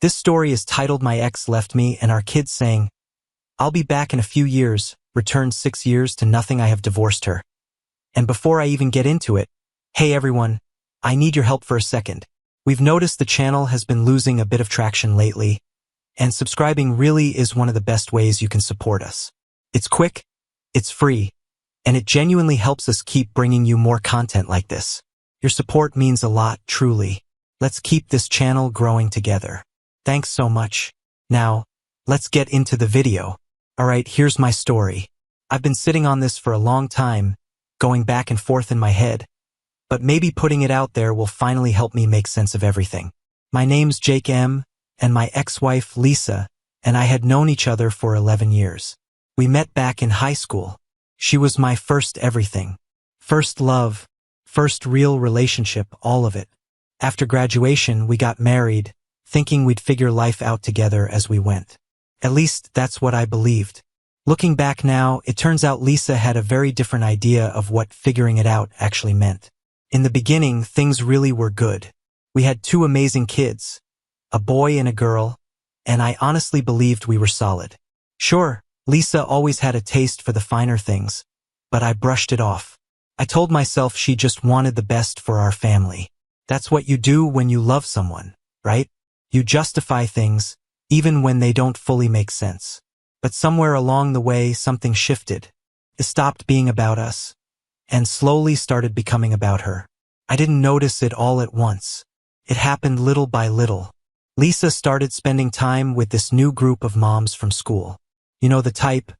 This story is titled My Ex Left Me and Our Kids Saying, I'll be back in a few years, returned 6 years to nothing, I have divorced her. And before I even get into it, hey everyone, I need your help for a second. We've noticed the channel has been losing a bit of traction lately, and subscribing really is one of the best ways you can support us. It's quick, it's free, and it genuinely helps us keep bringing you more content like this. Your support means a lot, truly. Let's keep this channel growing together. Thanks so much. Now, let's get into the video. Alright, here's my story. I've been sitting on this for a long time, going back and forth in my head, but maybe putting it out there will finally help me make sense of everything. My name's Jake M., and my ex-wife Lisa and I had known each other for 11 years. We met back in high school. She was my first everything. First love, first real relationship, all of it. After graduation, we got married, thinking we'd figure life out together as we went. At least, that's what I believed. Looking back now, it turns out Lisa had a very different idea of what figuring it out actually meant. In the beginning, things really were good. We had 2 amazing kids, a boy and a girl, and I honestly believed we were solid. Sure, Lisa always had a taste for the finer things, but I brushed it off. I told myself she just wanted the best for our family. That's what you do when you love someone, right? You justify things, even when they don't fully make sense. But somewhere along the way, something shifted. It stopped being about us, and slowly started becoming about her. I didn't notice it all at once. It happened little by little. Lisa started spending time with this new group of moms from school. You know the type,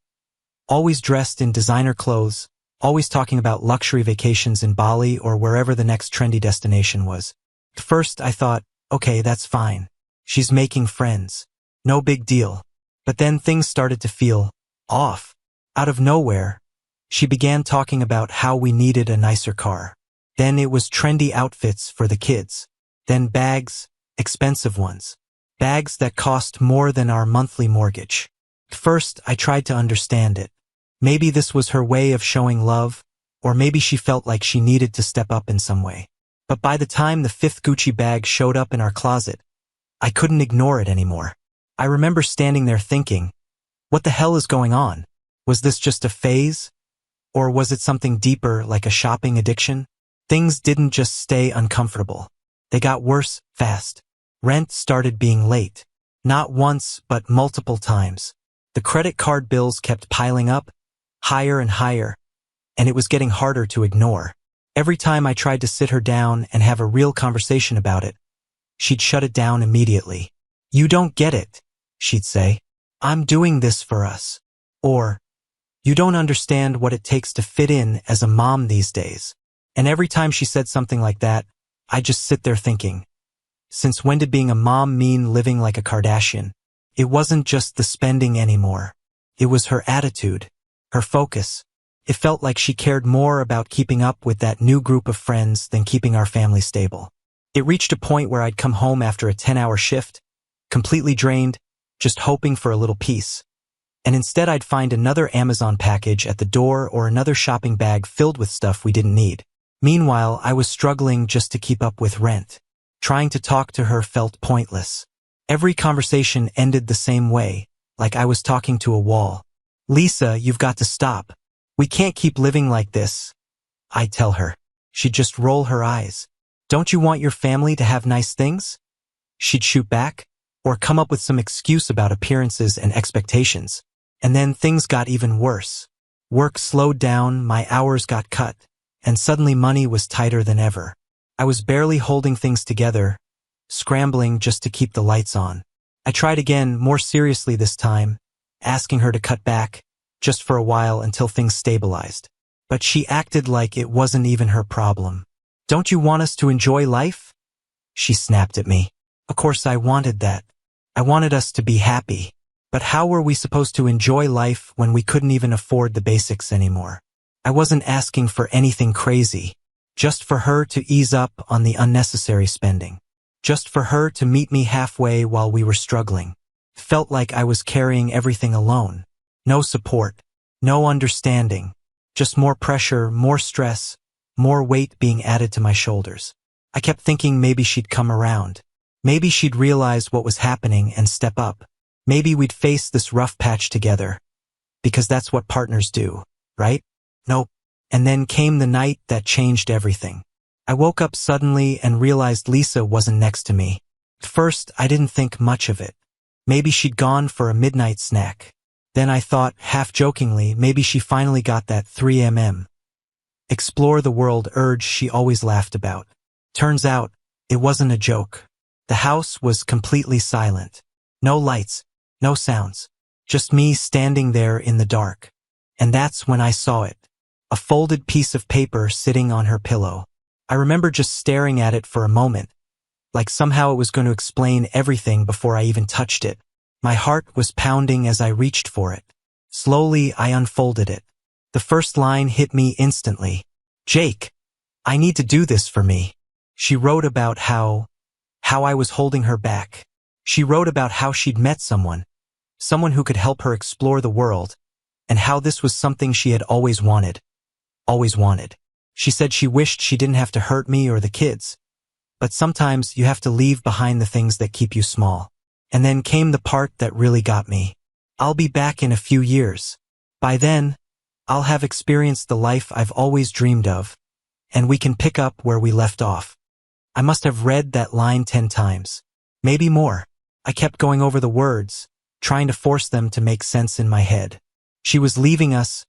always dressed in designer clothes, always talking about luxury vacations in Bali or wherever the next trendy destination was. At first I thought, okay, that's fine. She's making friends. No big deal. But then things started to feel off. Out of nowhere, she began talking about how we needed a nicer car. Then it was trendy outfits for the kids. Then bags, expensive ones. Bags that cost more than our monthly mortgage. At first, I tried to understand it. Maybe this was her way of showing love, or maybe she felt like she needed to step up in some way. But by the time the 5th Gucci bag showed up in our closet, I couldn't ignore it anymore. I remember standing there thinking, what the hell is going on? Was this just a phase? Or was it something deeper, like a shopping addiction? Things didn't just stay uncomfortable. They got worse, fast. Rent started being late. Not once, but multiple times. The credit card bills kept piling up, higher and higher, and it was getting harder to ignore. Every time I tried to sit her down and have a real conversation about it, she'd shut it down immediately. You don't get it, she'd say. I'm doing this for us. Or, you don't understand what it takes to fit in as a mom these days. And every time she said something like that, I'd just sit there thinking, since when did being a mom mean living like a Kardashian? It wasn't just the spending anymore. It was her attitude, her focus. It felt like she cared more about keeping up with that new group of friends than keeping our family stable. It reached a point where I'd come home after a 10-hour shift, completely drained, just hoping for a little peace. And instead I'd find another Amazon package at the door or another shopping bag filled with stuff we didn't need. Meanwhile, I was struggling just to keep up with rent. Trying to talk to her felt pointless. Every conversation ended the same way, like I was talking to a wall. Lisa, you've got to stop. We can't keep living like this, I'd tell her. She'd just roll her eyes. Don't you want your family to have nice things? She'd shoot back, or come up with some excuse about appearances and expectations. And then things got even worse. Work slowed down, my hours got cut, and suddenly money was tighter than ever. I was barely holding things together, scrambling just to keep the lights on. I tried again, more seriously this time, asking her to cut back, just for a while until things stabilized. But she acted like it wasn't even her problem. Don't you want us to enjoy life? She snapped at me. Of course I wanted that. I wanted us to be happy. But how were we supposed to enjoy life when we couldn't even afford the basics anymore? I wasn't asking for anything crazy. Just for her to ease up on the unnecessary spending. Just for her to meet me halfway while we were struggling. Felt like I was carrying everything alone. No support. No understanding. Just more pressure, more stress, more weight being added to my shoulders. I kept thinking maybe she'd come around. Maybe she'd realize what was happening and step up. Maybe we'd face this rough patch together. Because that's what partners do, right? Nope. And then came the night that changed everything. I woke up suddenly and realized Lisa wasn't next to me. At first, I didn't think much of it. Maybe she'd gone for a midnight snack. Then I thought, half-jokingly, maybe she finally got that 3mm. Explore the world urge she always laughed about. Turns out, it wasn't a joke. The house was completely silent. No lights, no sounds. Just me standing there in the dark. And that's when I saw it. A folded piece of paper sitting on her pillow. I remember just staring at it for a moment, like somehow it was going to explain everything before I even touched it. My heart was pounding as I reached for it. Slowly, I unfolded it. The first line hit me instantly. Jake, I need to do this for me. She wrote about how I was holding her back. She wrote about how she'd met someone who could help her explore the world, and how this was something she had always wanted. Always wanted. She said she wished she didn't have to hurt me or the kids. But sometimes you have to leave behind the things that keep you small. And then came the part that really got me. I'll be back in a few years. By then, I'll have experienced the life I've always dreamed of, and we can pick up where we left off. I must have read that line 10 times. Maybe more. I kept going over the words, trying to force them to make sense in my head. She was leaving us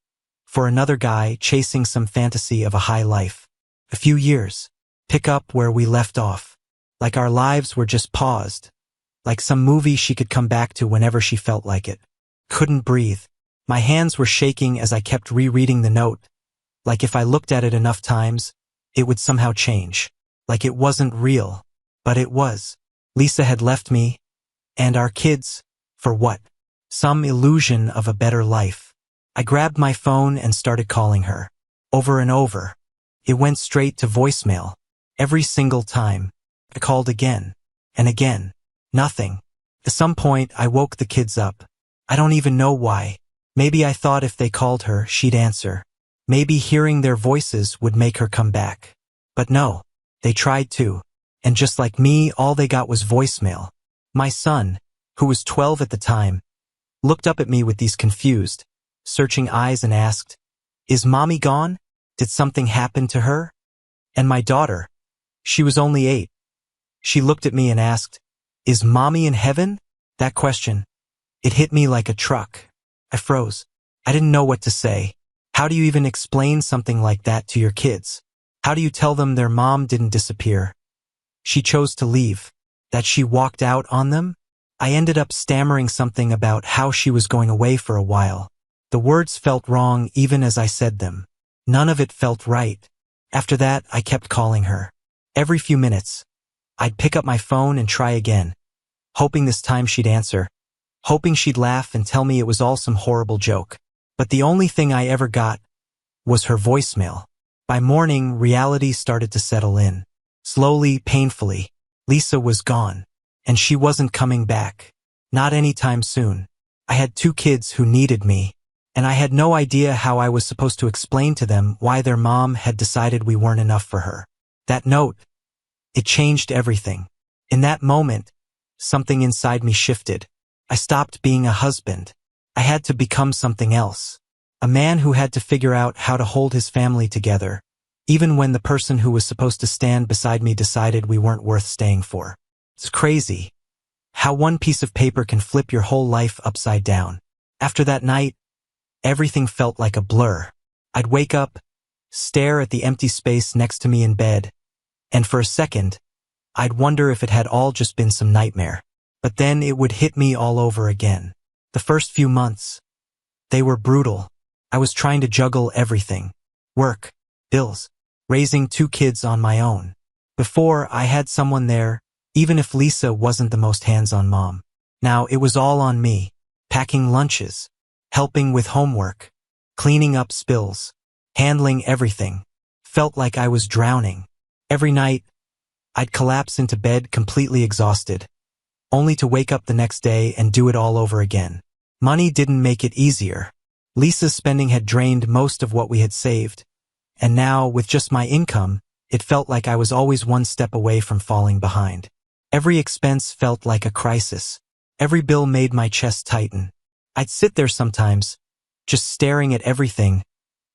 for another guy chasing some fantasy of a high life. A few years. Pick up where we left off. Like our lives were just paused. Like some movie she could come back to whenever she felt like it. Couldn't breathe. My hands were shaking as I kept rereading the note. Like if I looked at it enough times, it would somehow change. Like it wasn't real. But it was. Lisa had left me, and our kids, for what? Some illusion of a better life. I grabbed my phone and started calling her. Over and over. It went straight to voicemail. Every single time. I called again. And again. Nothing. At some point, I woke the kids up. I don't even know why. Maybe I thought if they called her, she'd answer. Maybe hearing their voices would make her come back. But no. They tried to. And just like me, all they got was voicemail. My son, who was 12 at the time, looked up at me with these confused, searching eyes and asked, "Is Mommy gone? Did something happen to her?" And my daughter, she was only 8. She looked at me and asked, "Is Mommy in heaven?" That question, it hit me like a truck. I froze. I didn't know what to say. How do you even explain something like that to your kids? How do you tell them their mom didn't disappear? She chose to leave. That she walked out on them? I ended up stammering something about how she was going away for a while. The words felt wrong even as I said them. None of it felt right. After that, I kept calling her. Every few minutes, I'd pick up my phone and try again, hoping this time she'd answer, hoping she'd laugh and tell me it was all some horrible joke. But the only thing I ever got was her voicemail. By morning, reality started to settle in. Slowly, painfully, Lisa was gone, and she wasn't coming back. Not anytime soon. I had 2 kids who needed me, and I had no idea how I was supposed to explain to them why their mom had decided we weren't enough for her. That note, it changed everything. In that moment, something inside me shifted. I stopped being a husband. I had to become something else. A man who had to figure out how to hold his family together, even when the person who was supposed to stand beside me decided we weren't worth staying for. It's crazy how one piece of paper can flip your whole life upside down. After that night, everything felt like a blur. I'd wake up, stare at the empty space next to me in bed, and for a second, I'd wonder if it had all just been some nightmare. But then it would hit me all over again. The first few months, they were brutal. I was trying to juggle everything. Work, bills, raising 2 kids on my own. Before, I had someone there, even if Lisa wasn't the most hands-on mom. Now it was all on me. Packing lunches, helping with homework, cleaning up spills, handling everything. Felt like I was drowning. Every night, I'd collapse into bed completely exhausted, only to wake up the next day and do it all over again. Money didn't make it easier. Lisa's spending had drained most of what we had saved, and now, with just my income, it felt like I was always one step away from falling behind. Every expense felt like a crisis. Every bill made my chest tighten. I'd sit there sometimes, just staring at everything,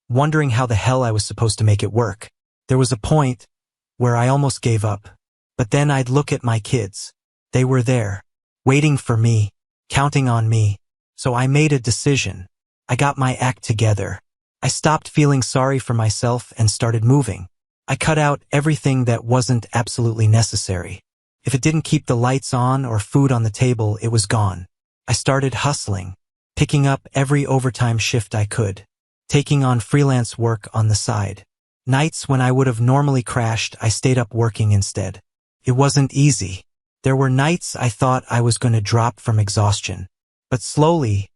wondering how the hell I was supposed to make it work. There was a point where I almost gave up. But then I'd look at my kids. They were there, waiting for me, counting on me. So I made a decision. I got my act together. I stopped feeling sorry for myself and started moving. I cut out everything that wasn't absolutely necessary. If it didn't keep the lights on or food on the table, it was gone. I started hustling, picking up every overtime shift I could, taking on freelance work on the side. Nights when I would have normally crashed, I stayed up working instead. It wasn't easy. There were nights I thought I was going to drop from exhaustion. But slowly,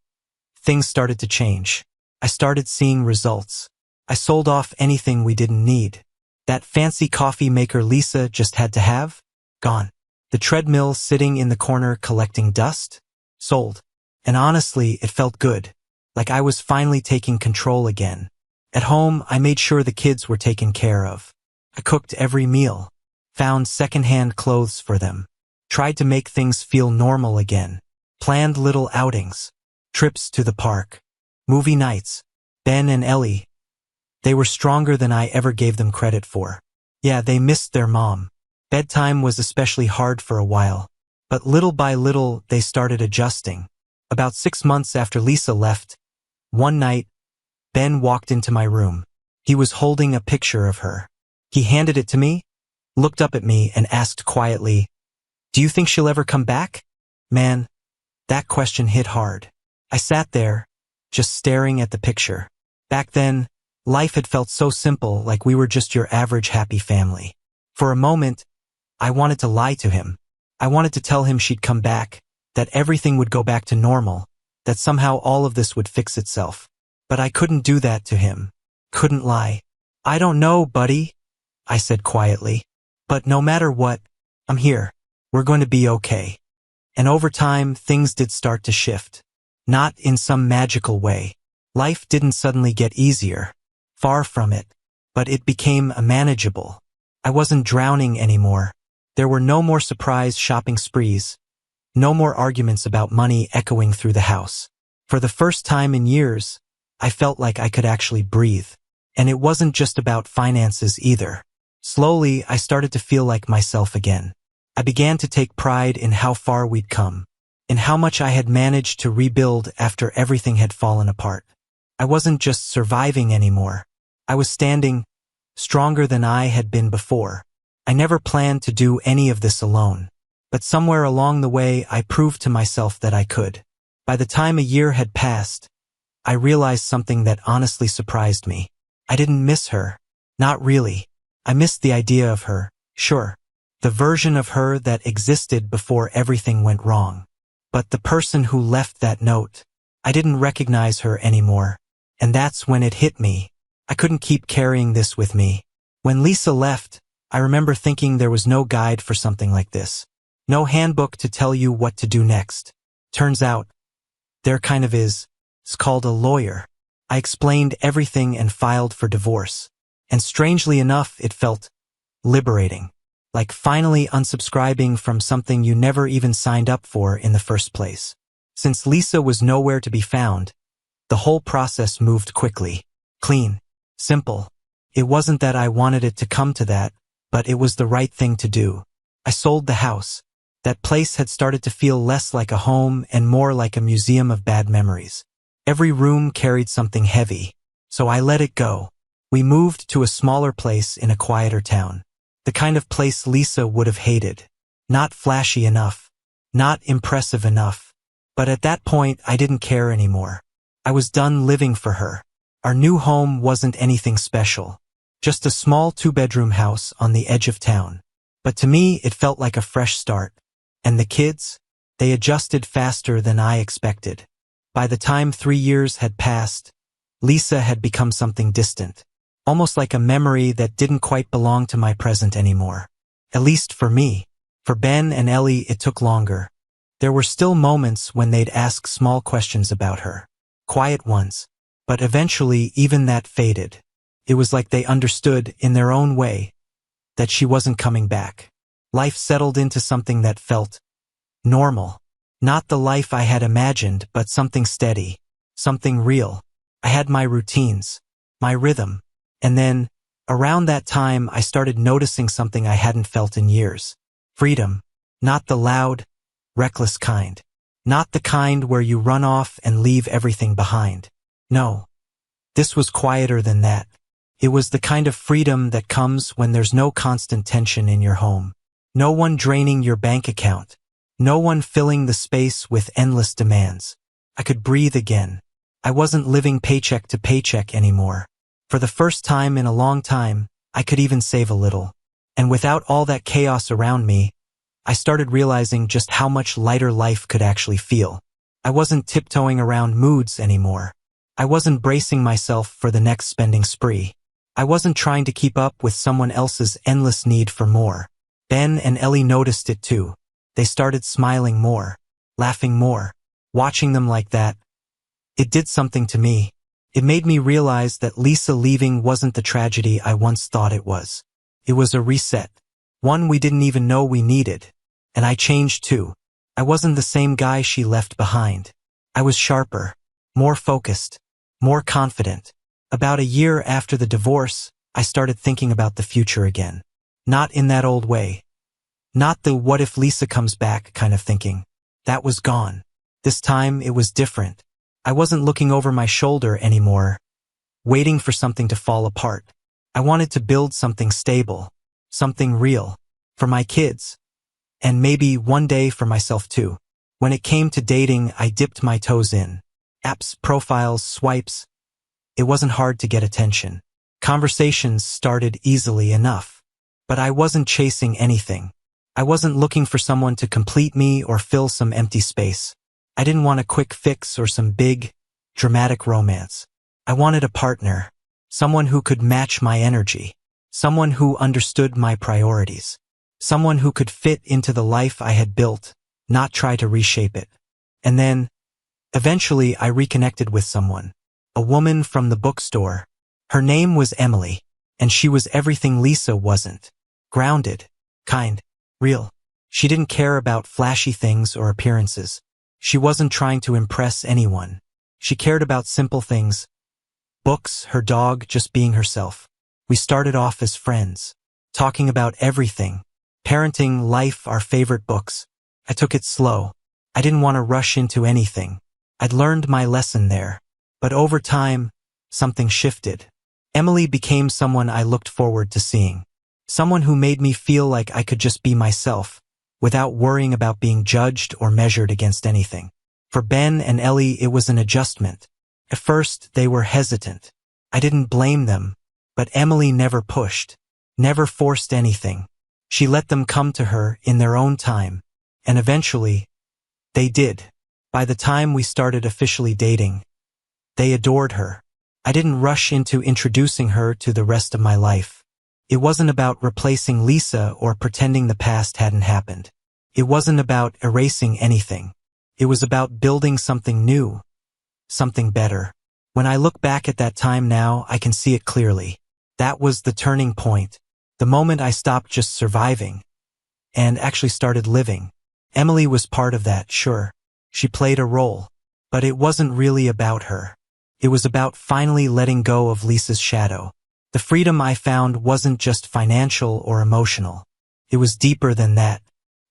things started to change. I started seeing results. I sold off anything we didn't need. That fancy coffee maker Lisa just had to have? Gone. The treadmill sitting in the corner collecting dust? Sold. And honestly, it felt good. Like I was finally taking control again. At home, I made sure the kids were taken care of. I cooked every meal. Found secondhand clothes for them. Tried to make things feel normal again. Planned little outings. Trips to the park. Movie nights. Ben and Ellie. They were stronger than I ever gave them credit for. Yeah, they missed their mom. Bedtime was especially hard for a while. But little by little, they started adjusting. About 6 months after Lisa left, one night, Ben walked into my room. He was holding a picture of her. He handed it to me, looked up at me, and asked quietly, "Do you think she'll ever come back?" Man, that question hit hard. I sat there, just staring at the picture. Back then, life had felt so simple, like we were just your average happy family. For a moment, I wanted to lie to him. I wanted to tell him she'd come back, that everything would go back to normal, that somehow all of this would fix itself. But I couldn't do that to him. Couldn't lie. "I don't know, buddy," I said quietly. "But no matter what, I'm here. We're going to be okay." And over time, things did start to shift. Not in some magical way. Life didn't suddenly get easier. Far from it. But it became manageable. I wasn't drowning anymore. There were no more surprise shopping sprees. No more arguments about money echoing through the house. For the first time in years, I felt like I could actually breathe. And it wasn't just about finances either. Slowly, I started to feel like myself again. I began to take pride in how far we'd come, in how much I had managed to rebuild after everything had fallen apart. I wasn't just surviving anymore. I was standing stronger than I had been before. I never planned to do any of this alone. But somewhere along the way, I proved to myself that I could. By the time a year had passed, I realized something that honestly surprised me. I didn't miss her. Not really. I missed the idea of her, sure. The version of her that existed before everything went wrong. But the person who left that note, I didn't recognize her anymore. And that's when it hit me. I couldn't keep carrying this with me. When Lisa left, I remember thinking there was no guide for something like this. No handbook to tell you what to do next. Turns out, there kind of is. It's called a lawyer. I explained everything and filed for divorce. And strangely enough, it felt liberating. Like finally unsubscribing from something you never even signed up for in the first place. Since Lisa was nowhere to be found, the whole process moved quickly. Clean. Simple. It wasn't that I wanted it to come to that, but it was the right thing to do. I sold the house. That place had started to feel less like a home and more like a museum of bad memories. Every room carried something heavy, so I let it go. We moved to a smaller place in a quieter town. The kind of place Lisa would have hated. Not flashy enough. Not impressive enough. But at that point, I didn't care anymore. I was done living for her. Our new home wasn't anything special. Just a small 2-bedroom house on the edge of town. But to me, it felt like a fresh start. And the kids? They adjusted faster than I expected. By the time 3 years had passed, Lisa had become something distant. Almost like a memory that didn't quite belong to my present anymore. At least for me. For Ben and Ellie, it took longer. There were still moments when they'd ask small questions about her. Quiet ones. But eventually, even that faded. It was like they understood, in their own way, that she wasn't coming back. Life settled into something that felt normal. Not the life I had imagined, but something steady, something real. I had my routines, my rhythm. And then, around that time, I started noticing something I hadn't felt in years. Freedom. Not the loud, reckless kind. Not the kind where you run off and leave everything behind. No. This was quieter than that. It was the kind of freedom that comes when there's no constant tension in your home. No one draining your bank account. No one filling the space with endless demands. I could breathe again. I wasn't living paycheck to paycheck anymore. For the first time in a long time, I could even save a little. And without all that chaos around me, I started realizing just how much lighter life could actually feel. I wasn't tiptoeing around moods anymore. I wasn't bracing myself for the next spending spree. I wasn't trying to keep up with someone else's endless need for more. Ben and Ellie noticed it too. They started smiling more, laughing more. Watching them like that, it did something to me. It made me realize that Lisa leaving wasn't the tragedy I once thought it was. It was a reset. One we didn't even know we needed. And I changed too. I wasn't the same guy she left behind. I was sharper, more focused, more confident. About a year after the divorce, I started thinking about the future again. Not in that old way. Not the what if Lisa comes back kind of thinking. That was gone. This time it was different. I wasn't looking over my shoulder anymore, waiting for something to fall apart. I wanted to build something stable, something real, for my kids, and maybe one day for myself too. When it came to dating, I dipped my toes in. Apps, profiles, swipes. It wasn't hard to get attention. Conversations started easily enough. But I wasn't chasing anything. I wasn't looking for someone to complete me or fill some empty space. I didn't want a quick fix or some big, dramatic romance. I wanted a partner, someone who could match my energy, someone who understood my priorities, someone who could fit into the life I had built, not try to reshape it. And then, eventually I reconnected with someone, a woman from the bookstore. Her name was Emily, and she was everything Lisa wasn't. Grounded, kind, real. She didn't care about flashy things or appearances. She wasn't trying to impress anyone. She cared about simple things. Books, her dog, just being herself. We started off as friends, talking about everything. Parenting, life, our favorite books. I took it slow. I didn't want to rush into anything. I'd learned my lesson there. But over time, something shifted. Emily became someone I looked forward to seeing. Someone who made me feel like I could just be myself, without worrying about being judged or measured against anything. For Ben and Ellie, it was an adjustment. At first, they were hesitant. I didn't blame them, but Emily never pushed, never forced anything. She let them come to her in their own time, and eventually, they did. By the time we started officially dating, they adored her. I didn't rush into introducing her to the rest of my life. It wasn't about replacing Lisa or pretending the past hadn't happened. It wasn't about erasing anything. It was about building something new, something better. When I look back at that time now, I can see it clearly. That was the turning point, the moment I stopped just surviving and actually started living. Emily was part of that, sure. She played a role, but it wasn't really about her. It was about finally letting go of Lisa's shadow. The freedom I found wasn't just financial or emotional. It was deeper than that.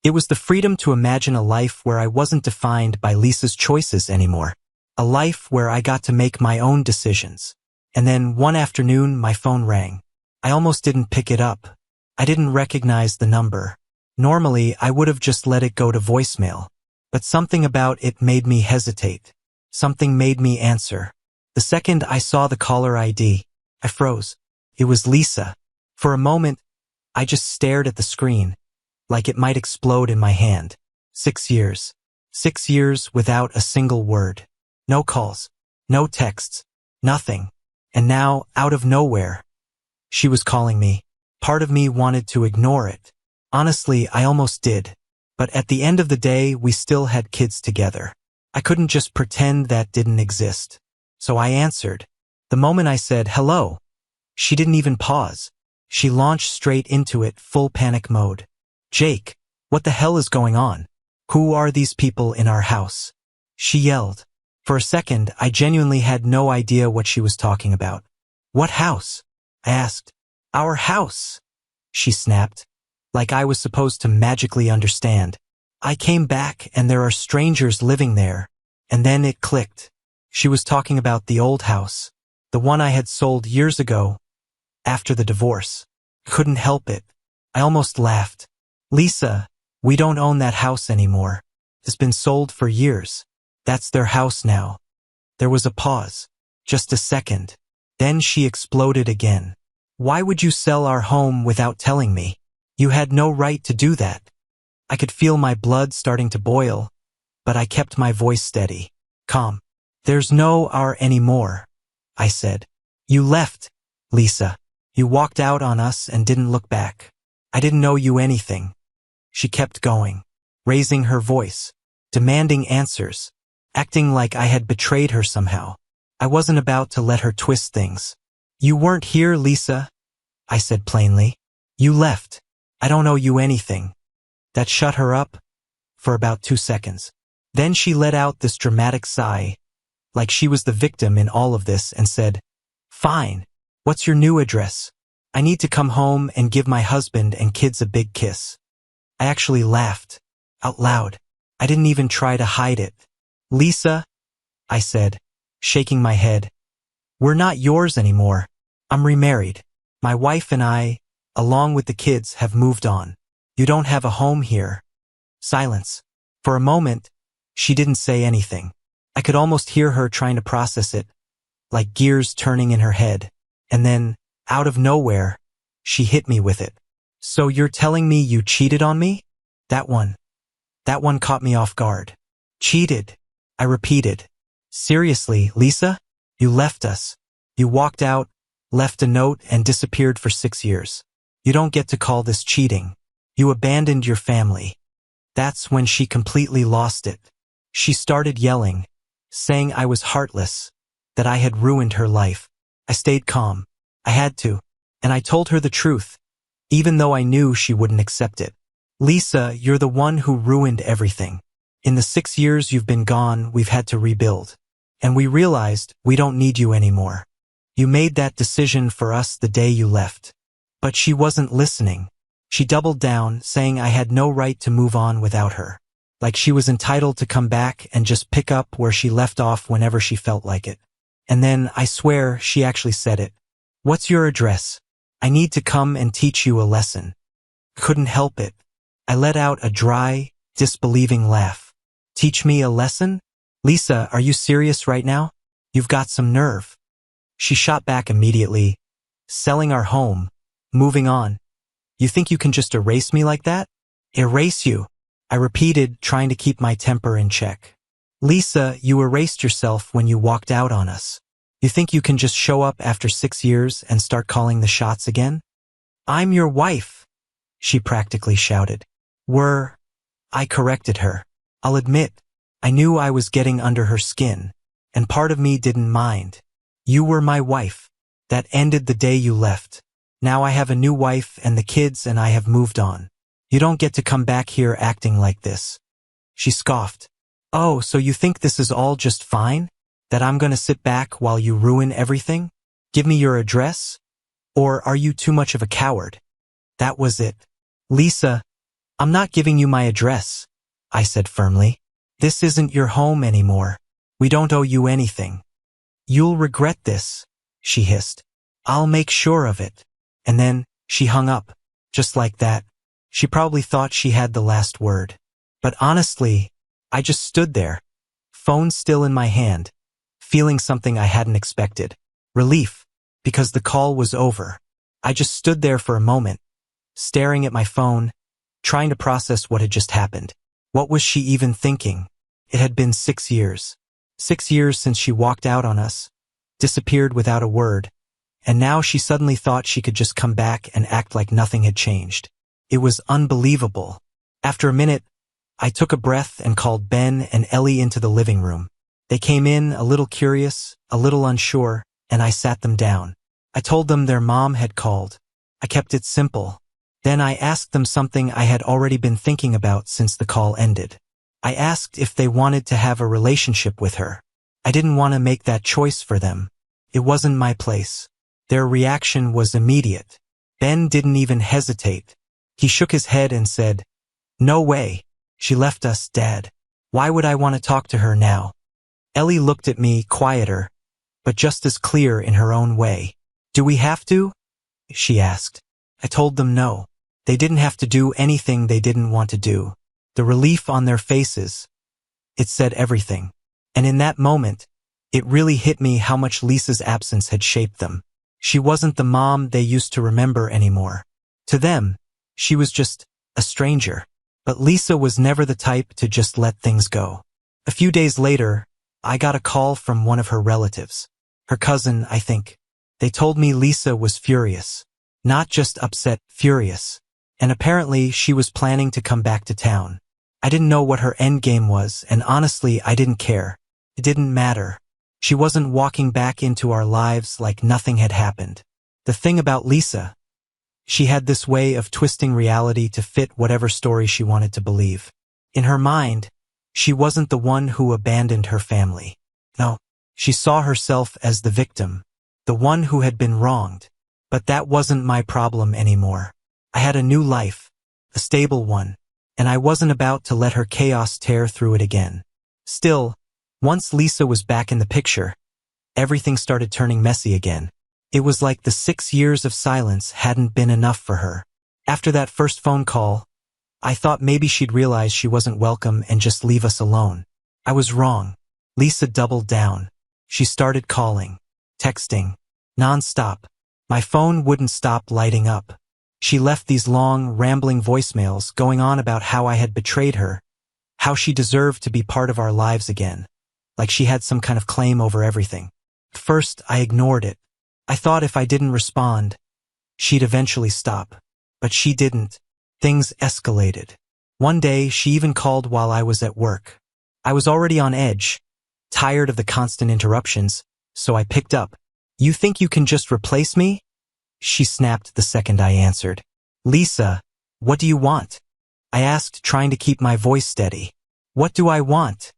It was the freedom to imagine a life where I wasn't defined by Lisa's choices anymore. A life where I got to make my own decisions. And then one afternoon, my phone rang. I almost didn't pick it up. I didn't recognize the number. Normally, I would have just let it go to voicemail. But something about it made me hesitate. Something made me answer. The second I saw the caller ID, I froze. It was Lisa. For a moment, I just stared at the screen, like it might explode in my hand. 6 years. 6 years without a single word. No calls. No texts. Nothing. And now, out of nowhere, she was calling me. Part of me wanted to ignore it. Honestly, I almost did. But at the end of the day, we still had kids together. I couldn't just pretend that didn't exist. So I answered. The moment I said, hello, she didn't even pause. She launched straight into it, full panic mode. Jake, what the hell is going on? Who are these people in our house? She yelled. For a second, I genuinely had no idea what she was talking about. What house? I asked. Our house, she snapped, like I was supposed to magically understand. I came back and there are strangers living there, and then it clicked. She was talking about the old house, the one I had sold years ago, after the divorce. Couldn't help it. I almost laughed. Lisa, we don't own that house anymore. It's been sold for years. That's their house now. There was a pause. Just a second. Then she exploded again. Why would you sell our home without telling me? You had no right to do that. I could feel my blood starting to boil, but I kept my voice steady. Calm. There's no our anymore, I said. You left, Lisa. You walked out on us and didn't look back. I didn't owe you anything. She kept going, raising her voice, demanding answers, acting like I had betrayed her somehow. I wasn't about to let her twist things. You weren't here, Lisa, I said plainly. You left. I don't owe you anything. That shut her up for about 2 seconds. Then she let out this dramatic sigh, like she was the victim in all of this, and said, Fine. What's your new address? I need to come home and give my husband and kids a big kiss. I actually laughed, out loud. I didn't even try to hide it. Lisa, I said, shaking my head, we're not yours anymore. I'm remarried. My wife and I, along with the kids, have moved on. You don't have a home here. Silence. For a moment, she didn't say anything. I could almost hear her trying to process it, like gears turning in her head. And then, out of nowhere, she hit me with it. So you're telling me you cheated on me? That one caught me off guard. Cheated, I repeated. Seriously, Lisa? You left us. You walked out, left a note, and disappeared for 6 years. You don't get to call this cheating. You abandoned your family. That's when she completely lost it. She started yelling, saying I was heartless, that I had ruined her life. I stayed calm. I had to. And I told her the truth, even though I knew she wouldn't accept it. Lisa, you're the one who ruined everything. In the 6 years you've been gone, we've had to rebuild. And we realized we don't need you anymore. You made that decision for us the day you left. But she wasn't listening. She doubled down, saying I had no right to move on without her. Like she was entitled to come back and just pick up where she left off whenever she felt like it. And then, I swear, she actually said it. What's your address? I need to come and teach you a lesson. Couldn't help it. I let out a dry, disbelieving laugh. Teach me a lesson? Lisa, are you serious right now? You've got some nerve. She shot back immediately. Selling our home. Moving on. You think you can just erase me like that? Erase you, I repeated, trying to keep my temper in check. Lisa, you erased yourself when you walked out on us. You think you can just show up after 6 years and start calling the shots again? I'm your wife, she practically shouted. I corrected her. I'll admit, I knew I was getting under her skin, and part of me didn't mind. You were my wife. That ended the day you left. Now I have a new wife and the kids, and I have moved on. You don't get to come back here acting like this. She scoffed. Oh, so you think this is all just fine? That I'm gonna sit back while you ruin everything? Give me your address? Or are you too much of a coward? That was it. Lisa, I'm not giving you my address, I said firmly. This isn't your home anymore. We don't owe you anything. You'll regret this, she hissed. I'll make sure of it. And then, she hung up. Just like that. She probably thought she had the last word. But honestly, I just stood there, phone still in my hand, feeling something I hadn't expected. Relief, because the call was over. I just stood there for a moment, staring at my phone, trying to process what had just happened. What was she even thinking? It had been 6 years. 6 years since she walked out on us, disappeared without a word, and now she suddenly thought she could just come back and act like nothing had changed. It was unbelievable. After a minute, I took a breath and called Ben and Ellie into the living room. They came in, a little curious, a little unsure, and I sat them down. I told them their mom had called. I kept it simple. Then I asked them something I had already been thinking about since the call ended. I asked if they wanted to have a relationship with her. I didn't want to make that choice for them. It wasn't my place. Their reaction was immediate. Ben didn't even hesitate. He shook his head and said, "No way. She left us, Dad. Why would I want to talk to her now?" Ellie looked at me, quieter, but just as clear in her own way. "Do we have to?" she asked. I told them no. They didn't have to do anything they didn't want to do. The relief on their faces, it said everything. And in that moment, it really hit me how much Lisa's absence had shaped them. She wasn't the mom they used to remember anymore. To them, she was just a stranger. But Lisa was never the type to just let things go. A few days later, I got a call from one of her relatives. Her cousin, I think. They told me Lisa was furious. Not just upset, furious. And apparently she was planning to come back to town. I didn't know what her endgame was, and honestly, I didn't care. It didn't matter. She wasn't walking back into our lives like nothing had happened. The thing about Lisa, she had this way of twisting reality to fit whatever story she wanted to believe. In her mind, she wasn't the one who abandoned her family. No, she saw herself as the victim, the one who had been wronged. But that wasn't my problem anymore. I had a new life, a stable one, and I wasn't about to let her chaos tear through it again. Still, once Lisa was back in the picture, everything started turning messy again. It was like the 6 years of silence hadn't been enough for her. After that first phone call, I thought maybe she'd realize she wasn't welcome and just leave us alone. I was wrong. Lisa doubled down. She started calling, texting, non-stop. My phone wouldn't stop lighting up. She left these long, rambling voicemails going on about how I had betrayed her, how she deserved to be part of our lives again, like she had some kind of claim over everything. At first, I ignored it. I thought if I didn't respond, she'd eventually stop. But she didn't. Things escalated. One day, she even called while I was at work. I was already on edge, tired of the constant interruptions, so I picked up. "You think you can just replace me?" she snapped the second I answered. "Lisa, what do you want?" I asked, trying to keep my voice steady. "What do I want?"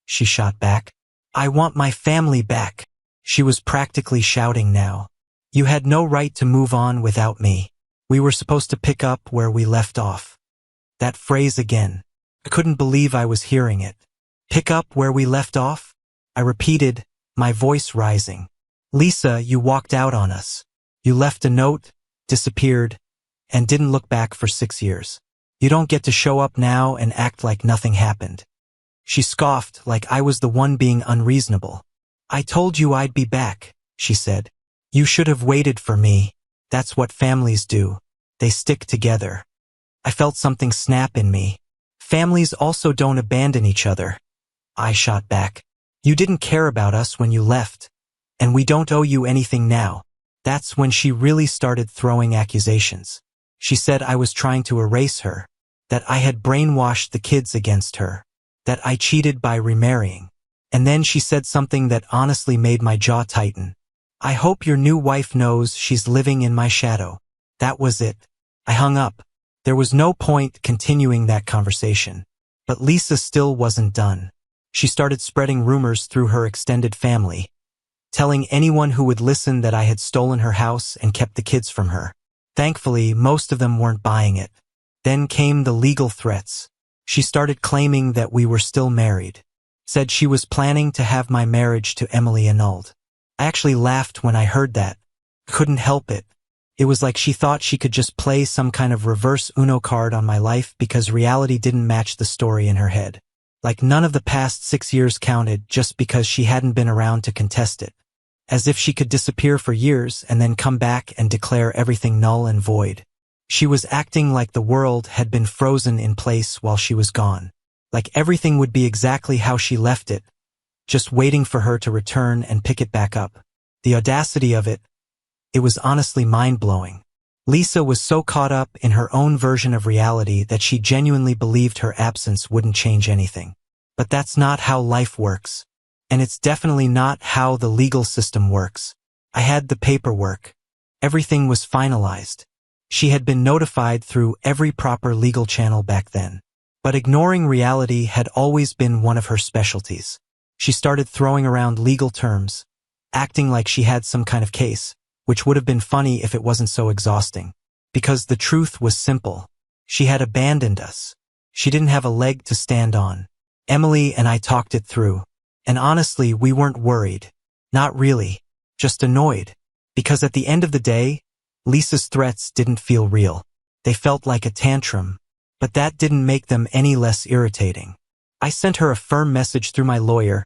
she shot back. "I want my family back." She was practically shouting now. "You had no right to move on without me. We were supposed to pick up where we left off." That phrase again. I couldn't believe I was hearing it. "Pick up where we left off?" I repeated, my voice rising. "Lisa, you walked out on us. You left a note, disappeared, and didn't look back for 6 years. You don't get to show up now and act like nothing happened." She scoffed like I was the one being unreasonable. "I told you I'd be back," she said. "You should have waited for me. That's what families do. They stick together." I felt something snap in me. "Families also don't abandon each other," I shot back. "You didn't care about us when you left, and we don't owe you anything now." That's when she really started throwing accusations. She said I was trying to erase her, that I had brainwashed the kids against her, that I cheated by remarrying. And then she said something that honestly made my jaw tighten. "I hope your new wife knows she's living in my shadow." That was it. I hung up. There was no point continuing that conversation. But Lisa still wasn't done. She started spreading rumors through her extended family, telling anyone who would listen that I had stolen her house and kept the kids from her. Thankfully, most of them weren't buying it. Then came the legal threats. She started claiming that we were still married. Said she was planning to have my marriage to Emily annulled. I actually laughed when I heard that. Couldn't help it. It was like she thought she could just play some kind of reverse Uno card on my life because reality didn't match the story in her head. Like none of the past 6 years counted just because she hadn't been around to contest it. As if she could disappear for years and then come back and declare everything null and void. She was acting like the world had been frozen in place while she was gone. Like everything would be exactly how she left it, just waiting for her to return and pick it back up. The audacity of it, it was honestly mind-blowing. Lisa was so caught up in her own version of reality that she genuinely believed her absence wouldn't change anything. But that's not how life works. And it's definitely not how the legal system works. I had the paperwork. Everything was finalized. She had been notified through every proper legal channel back then. But ignoring reality had always been one of her specialties. She started throwing around legal terms, acting like she had some kind of case, which would have been funny if it wasn't so exhausting. Because the truth was simple. She had abandoned us. She didn't have a leg to stand on. Emily and I talked it through. And honestly, we weren't worried. Not really. Just annoyed. Because at the end of the day, Lisa's threats didn't feel real. They felt like a tantrum. But that didn't make them any less irritating. I sent her a firm message through my lawyer,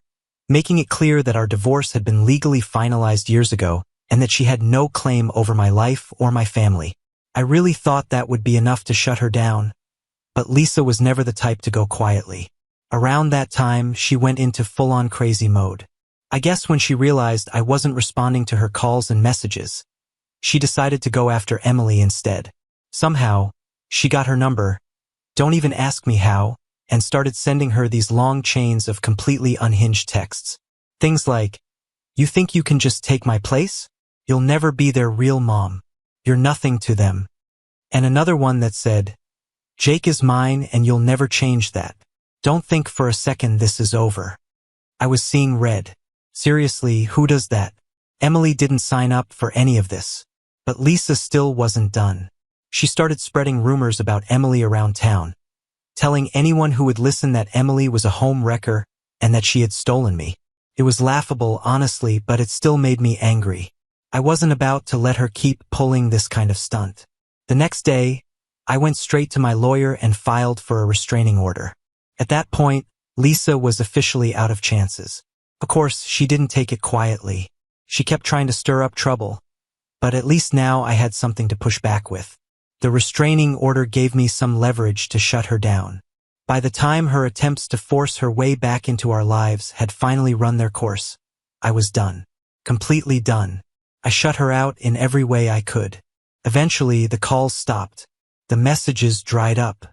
making it clear that our divorce had been legally finalized years ago and that she had no claim over my life or my family. I really thought that would be enough to shut her down, but Lisa was never the type to go quietly. Around that time, she went into full-on crazy mode. I guess when she realized I wasn't responding to her calls and messages, she decided to go after Emily instead. Somehow, she got her number, don't even ask me how, and started sending her these long chains of completely unhinged texts. Things like, "You think you can just take my place? You'll never be their real mom. You're nothing to them." And another one that said, "Jake is mine and you'll never change that. Don't think for a second this is over." I was seeing red. Seriously, who does that? Emily didn't sign up for any of this. But Lisa still wasn't done. She started spreading rumors about Emily around town, telling anyone who would listen that Emily was a home wrecker and that she had stolen me. It was laughable, honestly, but it still made me angry. I wasn't about to let her keep pulling this kind of stunt. The next day, I went straight to my lawyer and filed for a restraining order. At that point, Lisa was officially out of chances. Of course, she didn't take it quietly. She kept trying to stir up trouble. But at least now I had something to push back with. The restraining order gave me some leverage to shut her down. By the time her attempts to force her way back into our lives had finally run their course, I was done. Completely done. I shut her out in every way I could. Eventually, the calls stopped. The messages dried up.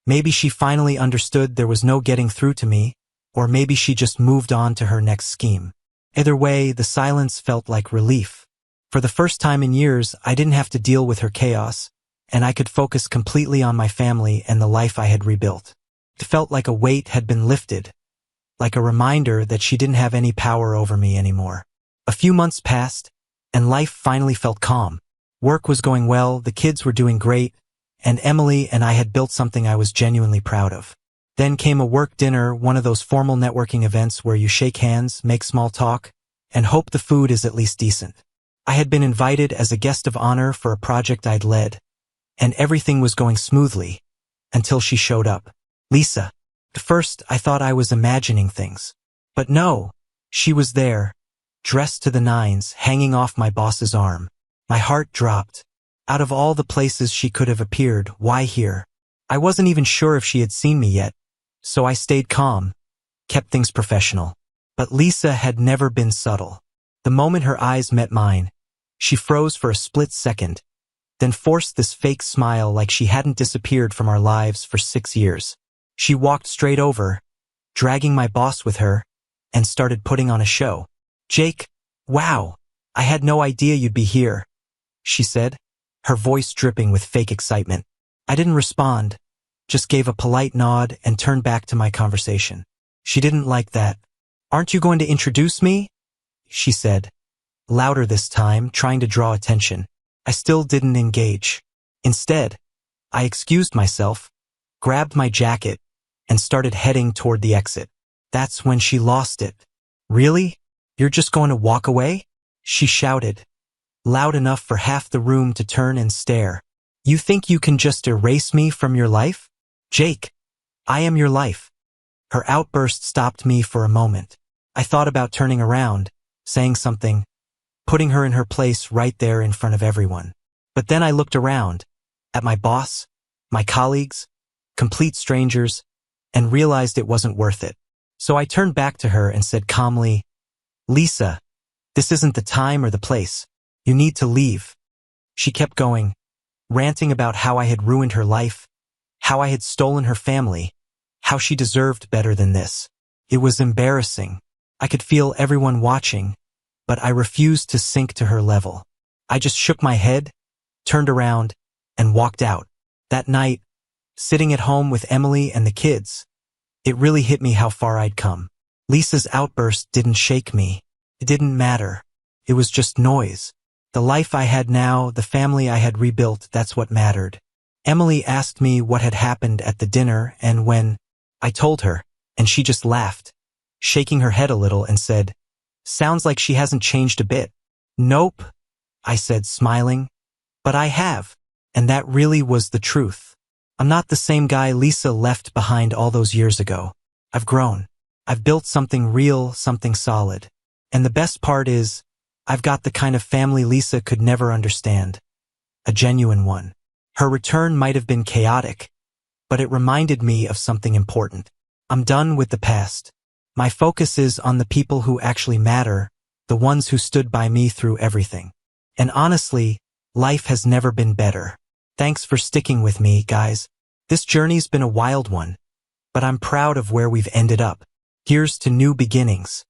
Maybe she finally understood there was no getting through to me, or maybe she just moved on to her next scheme. Either way, the silence felt like relief. For the first time in years, I didn't have to deal with her chaos, and I could focus completely on my family and the life I had rebuilt. It felt like a weight had been lifted, like a reminder that she didn't have any power over me anymore. A few months passed, and life finally felt calm. Work was going well, the kids were doing great, and Emily and I had built something I was genuinely proud of. Then came a work dinner, one of those formal networking events where you shake hands, make small talk, and hope the food is at least decent. I had been invited as a guest of honor for a project I'd led, and everything was going smoothly, until she showed up. Lisa. At first, I thought I was imagining things. But no, she was there, dressed to the nines, hanging off my boss's arm. My heart dropped. Out of all the places she could have appeared, why here? I wasn't even sure if she had seen me yet, so I stayed calm, kept things professional. But Lisa had never been subtle. The moment her eyes met mine, she froze for a split second, then forced this fake smile like she hadn't disappeared from our lives for 6 years. She walked straight over, dragging my boss with her, and started putting on a show. "Jake, wow, I had no idea you'd be here," she said, her voice dripping with fake excitement. I didn't respond, just gave a polite nod and turned back to my conversation. She didn't like that. "Aren't you going to introduce me?" she said, louder this time, trying to draw attention. I still didn't engage. Instead, I excused myself, grabbed my jacket, and started heading toward the exit. That's when she lost it. "Really? You're just going to walk away?" she shouted, loud enough for half the room to turn and stare. "You think you can just erase me from your life? Jake, I am your life." Her outburst stopped me for a moment. I thought about turning around, saying something, putting her in her place right there in front of everyone. But then I looked around, at my boss, my colleagues, complete strangers, and realized it wasn't worth it. So I turned back to her and said calmly, "Lisa, this isn't the time or the place. You need to leave." She kept going, ranting about how I had ruined her life, how I had stolen her family, how she deserved better than this. It was embarrassing. I could feel everyone watching, but I refused to sink to her level. I just shook my head, turned around, and walked out. That night, sitting at home with Emily and the kids, it really hit me how far I'd come. Lisa's outburst didn't shake me. It didn't matter. It was just noise. The life I had now, the family I had rebuilt, that's what mattered. Emily asked me what had happened at the dinner, and when I told her, and she just laughed, shaking her head a little and said, "Sounds like she hasn't changed a bit." "Nope," I said, smiling, "but I have." And that really was the truth. I'm not the same guy Lisa left behind all those years ago. I've grown. I've built something real, something solid. And the best part is, I've got the kind of family Lisa could never understand. A genuine one. Her return might have been chaotic, but it reminded me of something important. I'm done with the past. My focus is on the people who actually matter, the ones who stood by me through everything. And honestly, life has never been better. Thanks for sticking with me, guys. This journey's been a wild one, but I'm proud of where we've ended up. Here's to new beginnings.